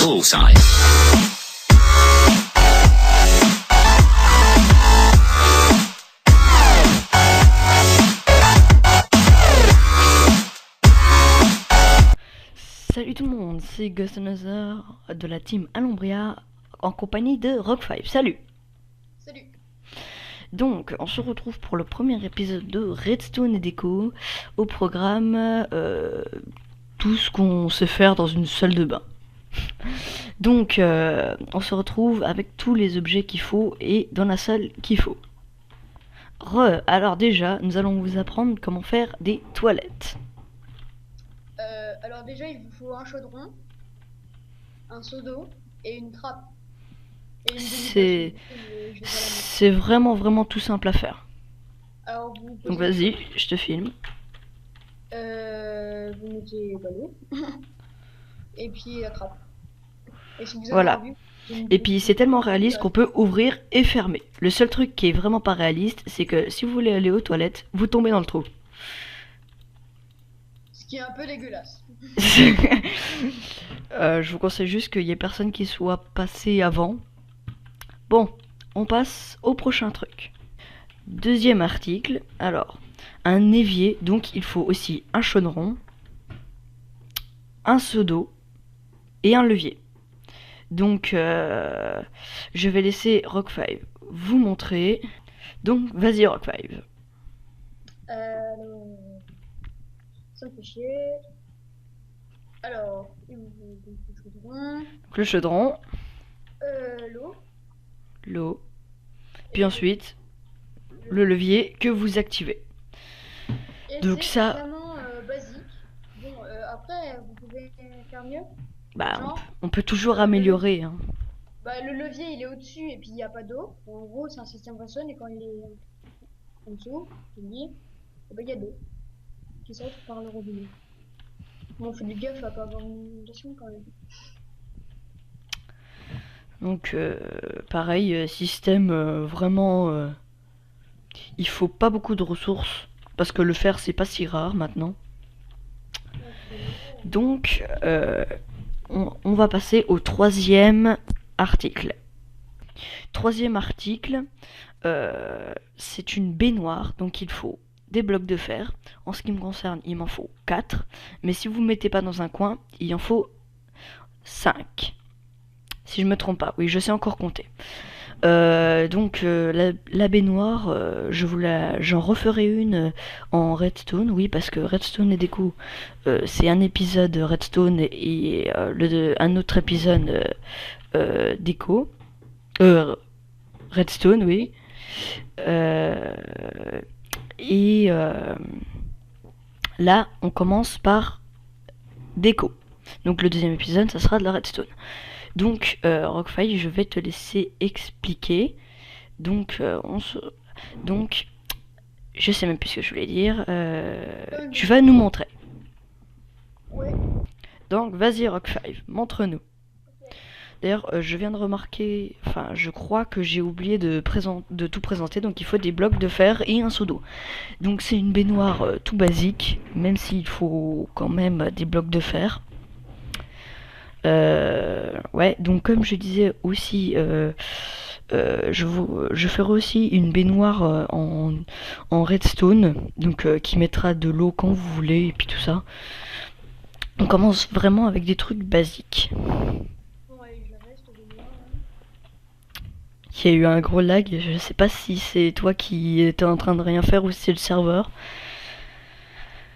Bullseye. Salut tout le monde, c'est Ghost Another de la team Alumbria en compagnie de Rock5. Salut! Salut. Donc, on se retrouve pour le premier épisode de Redstone et Déco. Au programme, tout ce qu'on sait faire dans une salle de bain. Donc, on se retrouve avec tous les objets qu'il faut et dans la salle qu'il faut. Alors déjà, nous allons vous apprendre comment faire des toilettes. Alors déjà, il vous faut un chaudron, un seau d'eau et une trappe. Et une C'est demi-bassine, je vais pas la mettre. c'est vraiment tout simple à faire. Alors vous Donc posez- vas-y, je te filme. vous mettez l'eau et puis la trappe. Et si vous avez Voilà. envie, Et puis c'est tellement réaliste qu'on peut ouvrir et fermer. Le seul truc qui est vraiment pas réaliste, c'est que si vous voulez aller aux toilettes, vous tombez dans le trou. Ce qui est un peu dégueulasse. Je vous conseille juste qu'il y ait personne qui soit passé avant. Bon, on passe au prochain truc. Deuxième article, alors, un évier, donc il faut aussi un chaudron, un seau d'eau et un levier. Donc, je vais laisser Rock5 vous montrer. Donc, vas-y Rock5. Alors, ça me fait chier. Alors, il vous faut donc le chaudron, Le chaudron, l'eau. l'eau, puis ensuite le levier que vous activez. Et donc c'est ça- vraiment basique. Bon, après, vous pouvez faire mieux. Bah, Genre, on peut toujours améliorer, hein. bah, le levier il est au-dessus et puis il n'y a pas d'eau. En gros, c'est un système Redstone et quand il est en dessous, il dit, il y a de l'eau qui sort par le robinet. Bon, on fait du gaffe à pas avoir une inondation quand même. Donc, pareil, système vraiment. Il faut pas beaucoup de ressources parce que le fer c'est pas si rare maintenant. Donc, on va passer au troisième article. Troisième article, c'est une baignoire, donc il faut des blocs de fer. En ce qui me concerne, il m'en faut 4. Mais si vous ne mettez pas dans un coin, il en faut 5. Si je me trompe pas, oui, je sais encore compter. Donc la baignoire, j'en referai une en Redstone, oui, parce que Redstone et Déco, c'est un épisode Redstone et un autre épisode Déco. Redstone, oui. Et là, on commence par Déco. Donc le deuxième épisode, ça sera de la Redstone. Donc, Rock5, je vais te laisser expliquer. Donc, donc, je sais même plus ce que je voulais dire. Tu vas nous montrer. Ouais. Donc, vas-y, Rock5, montre-nous. D'ailleurs, je viens de remarquer, enfin, je crois que j'ai oublié de tout présenter. Donc, il faut des blocs de fer et un seau d'eau. Donc, c'est une baignoire tout basique, même s'il faut quand même des blocs de fer. Ouais, donc comme je disais aussi, je ferai aussi une baignoire en redstone, donc qui mettra de l'eau quand vous voulez et puis tout ça. On commence vraiment avec des trucs basiques. Ouais, je reste de moi. Il y a eu un gros lag, je sais pas si c'est toi qui étais en train de rien faire ou si c'est le serveur.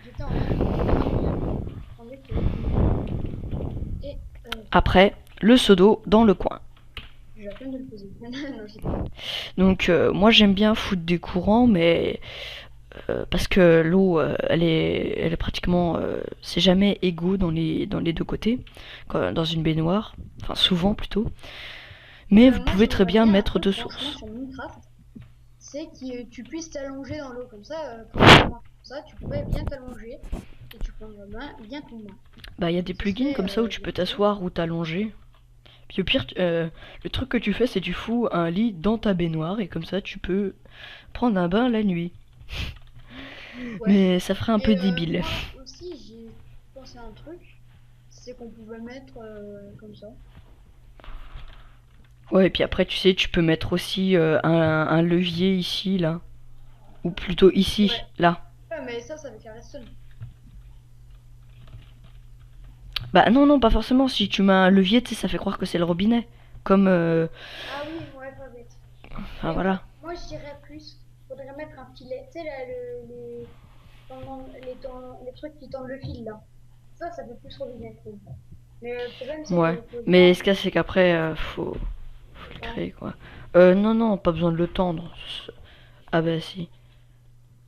J'étais en train de et Après, le seau d'eau dans le coin. j'ai la peine de le poser. Non, je sais pas. Donc moi j'aime bien foutre des courants, mais parce que l'eau elle est pratiquement c'est jamais égaux dans les deux côtés dans une baignoire, enfin souvent plutôt. Mais vous Moi, pouvez très bien j'aimerais mettre un deux truc, franchement, sources. sur Minecraft, c'est que tu puisses t'allonger dans l'eau comme ça. Pour avoir ça, tu pourrais bien t'allonger et tu prendras bien ton bain. Bah il y a des plugins comme ça où tu peux t'asseoir ou t'allonger. Puis au pire, le truc que tu fais, c'est tu fous un lit dans ta baignoire et comme ça, tu peux prendre un bain la nuit. Ouais. Mais ça ferait un peu Et débile. moi aussi, j'ai pensé à un truc, c'est qu'on pouvait mettre comme ça. Ouais, et puis après, tu sais, tu peux mettre aussi un levier ici, là. Ou plutôt ici, Ouais. là. Ouais, mais ça avec la redstone. Bah non, non, pas forcément. Si tu mets un levier, tu sais, ça fait croire que c'est le robinet. Comme... Ah oui, ouais, pas bête. Enfin, Mais voilà. moi, je dirais plus, faudrait mettre un filet. Tu sais, là, les trucs qui tendent le fil, là. Ça fait plus robinet, je trouve. Mais le problème, c'est Ouais. qu'on peut Mais pas. ce qu'il y a, c'est qu'après, faut le Hein. créer, quoi. Non, non, pas besoin de le tendre. Ah bah si.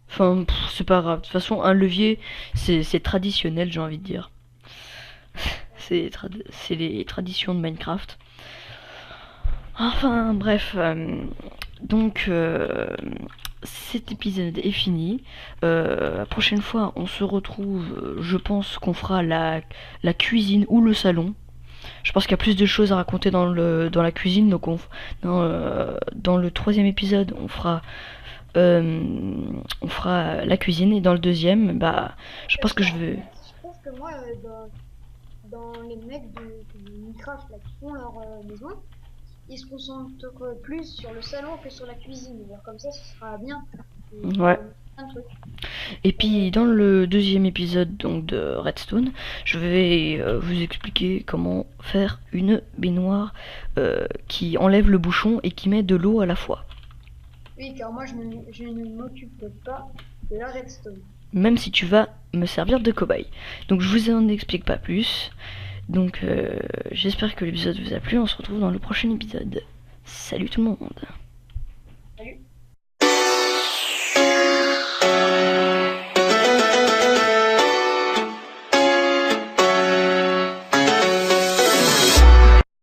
Enfin, c'est pas grave. De toute façon, un levier, c'est traditionnel, j'ai envie de dire. C'est les traditions de Minecraft. Enfin, bref. Donc, cet épisode est fini. La prochaine fois, on se retrouve. Je pense qu'on fera la cuisine ou le salon. Je pense qu'il y a plus de choses à raconter dans la cuisine. Donc, dans le troisième épisode, on fera la cuisine. Et dans le deuxième, bah, je pense que je vais. Je pense que moi, dans les mecs de Minecraft là, qui font leur maison, ils se concentrent plus sur le salon que sur la cuisine. Alors, comme ça, ce sera bien. Et il y Ouais. aura plein de trucs. Et puis dans le deuxième épisode donc de Redstone, je vais vous expliquer comment faire une baignoire qui enlève le bouchon et qui met de l'eau à la fois. Oui, car moi, je ne m'occupe pas de la redstone. Même si tu vas me servir de cobaye. Donc je vous en explique pas plus. Donc j'espère que l'épisode vous a plu. On se retrouve dans le prochain épisode. Salut tout le monde.